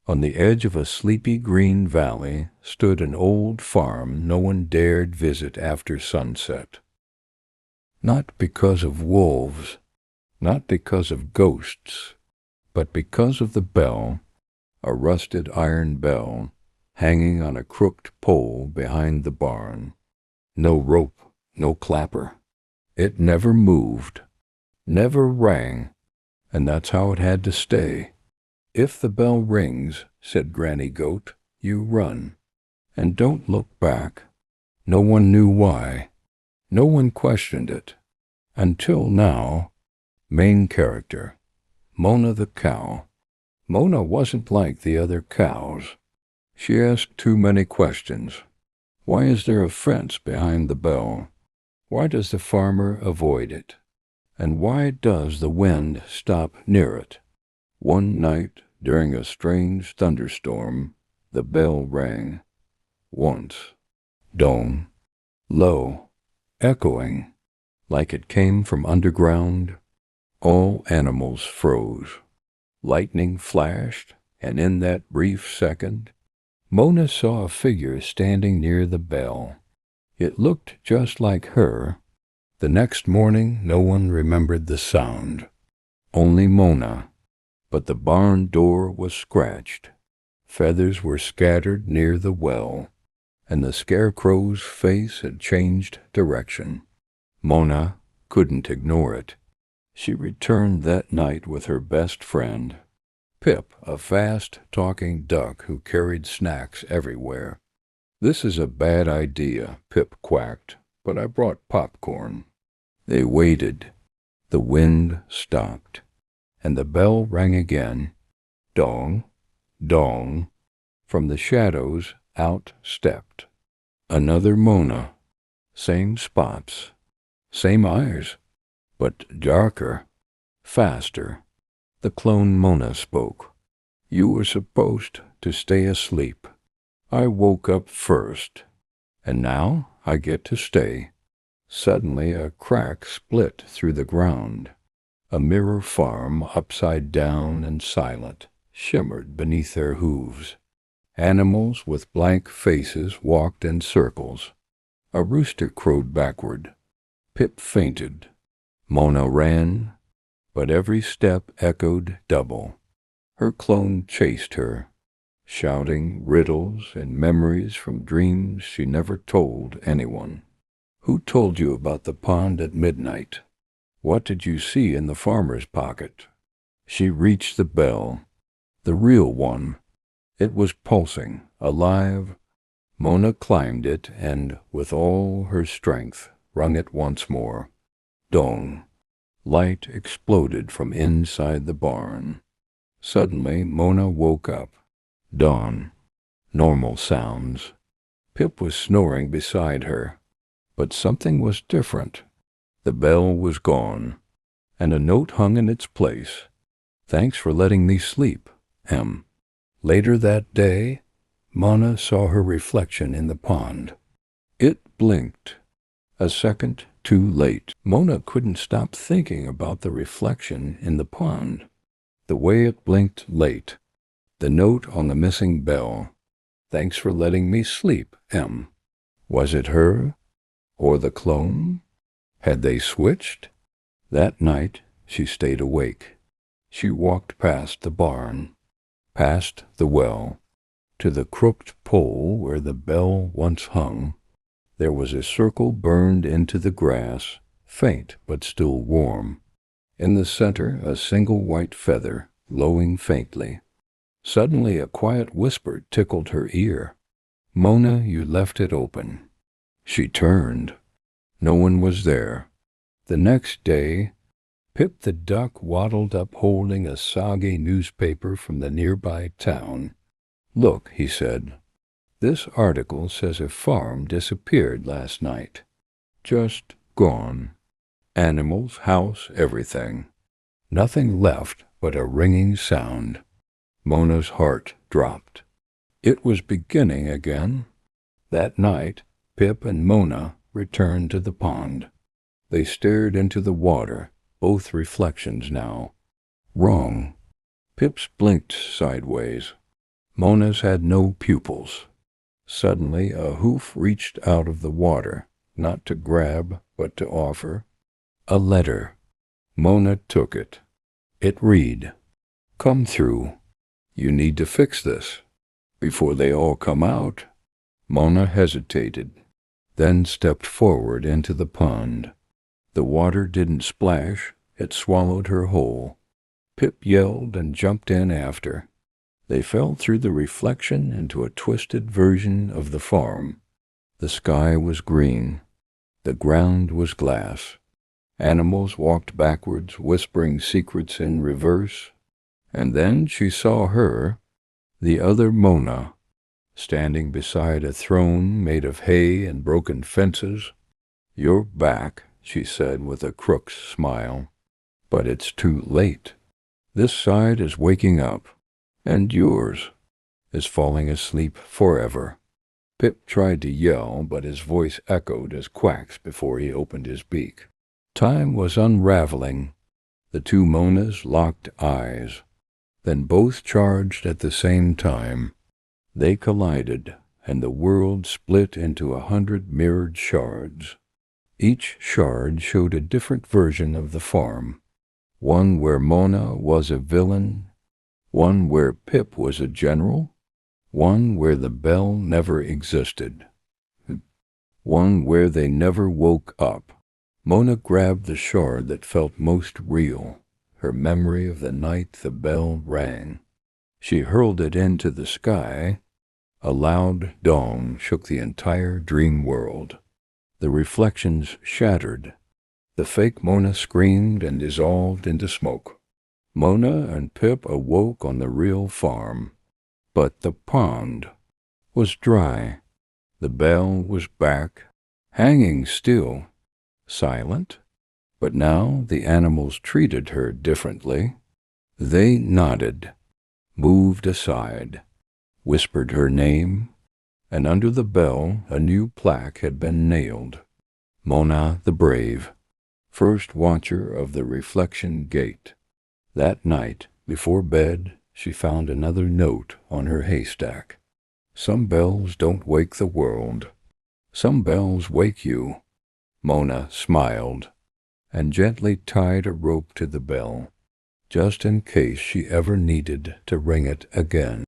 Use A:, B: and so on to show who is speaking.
A: On the edge of a sleepy green valley stood an old farm no one dared visit after sunset. Not because of wolves, not because of ghosts, but because of the bell, a rusted iron bell, hanging on a crooked pole behind the barn. No rope, no clapper. It never moved, never rang, and that's how it had to stay. If the bell rings, said Granny Goat, you run, and don't look back. No one knew why. No one questioned it. Until now. Main character, Mona the cow. Mona wasn't like the other cows. She asked too many questions. Why is there a fence behind the bell? Why does the farmer avoid it? And why does the wind stop near it? One night, during a strange thunderstorm, the bell rang. Once. Dong. Low. Echoing. Like it came from underground. All animals froze. Lightning flashed, and in that brief second, Mona saw a figure standing near the bell. It looked just like her. The next morning no one remembered the sound. Only Mona. But the barn door was scratched. Feathers were scattered near the well, and the scarecrow's face had changed direction. Mona couldn't ignore it. She returned that night with her best friend, Pip, a fast-talking duck who carried snacks everywhere. "This is a bad idea," Pip quacked, "but I brought popcorn." They waited. The wind stopped, and the bell rang again. Dong, dong. From the shadows out stepped another Mona. Same spots, same eyes, but darker, faster. The clone Mona spoke. "You were supposed to stay asleep. I woke up first, and now I get to stay." Suddenly a crack split through the ground. A mirror farm, upside down and silent, shimmered beneath their hooves. Animals with blank faces walked in circles. A rooster crowed backward. Pip fainted. Mona ran, but every step echoed double. Her clone chased her, shouting riddles and memories from dreams she never told anyone. "Who told you about the pond at midnight? What did you see in the farmer's pocket?" She reached the bell, the real one. It was pulsing, alive. Mona climbed it and, with all her strength, rung it once more. Dong. Light exploded from inside the barn. Suddenly Mona woke up. Dawn. Normal sounds. Pip was snoring beside her. But something was different. The bell was gone, and a note hung in its place. "Thanks for letting me sleep, M." Later that day, Mona saw her reflection in the pond. It blinked. A second too late. Mona couldn't stop thinking about the reflection in the pond. The way it blinked late. The note on the missing bell. "Thanks for letting me sleep, M." Was it her? Or the clone? Had they switched? That night she stayed awake. She walked past the barn, past the well, to the crooked pole where the bell once hung. There was a circle burned into the grass, faint but still warm. In the center a single white feather, glowing faintly. Suddenly a quiet whisper tickled her ear. "Mona, you left it open." She turned. No one was there. The next day, Pip the duck waddled up holding a soggy newspaper from the nearby town. "Look," he said. "This article says a farm disappeared last night. Just gone. Animals, house, everything. Nothing left but a ringing sound." Mona's heart dropped. It was beginning again. That night, Pip and Mona returned to the pond. They stared into the water, both reflections now. Wrong. Pip's blinked sideways. Mona's had no pupils. Suddenly a hoof reached out of the water, not to grab, but to offer. A letter. Mona took it. It read, "Come through. You need to fix this before they all come out." Mona hesitated, then stepped forward into the pond. The water didn't splash, it swallowed her whole. Pip yelled and jumped in after. They fell through the reflection into a twisted version of the farm. The sky was green. The ground was glass. Animals walked backwards, whispering secrets in reverse. And then she saw her, the other Mona, standing beside a throne made of hay and broken fences. "You're back," she said with a crook's smile. "But it's too late. This side is waking up, and yours is falling asleep forever." Pip tried to yell, but his voice echoed as quacks before he opened his beak. Time was unraveling. The two Monas locked eyes. Then both charged at the same time. They collided, and the world split into 100 mirrored shards. Each shard showed a different version of the farm. One where Mona was a villain, one where Pip was a general, one where the bell never existed, one where they never woke up. Mona grabbed the shard that felt most real, her memory of the night the bell rang. She hurled it into the sky. A loud dong shook the entire dream world. The reflections shattered. The fake Mona screamed and dissolved into smoke. Mona and Pip awoke on the real farm. But the pond was dry. The bell was back, hanging still, silent. But now the animals treated her differently. They nodded, moved aside, whispered her name, and under the bell a new plaque had been nailed. Mona the Brave, first watcher of the reflection gate. That night, before bed, she found another note on her haystack. "Some bells don't wake the world. Some bells wake you." Mona smiled and gently tied a rope to the bell, just in case she ever needed to ring it again.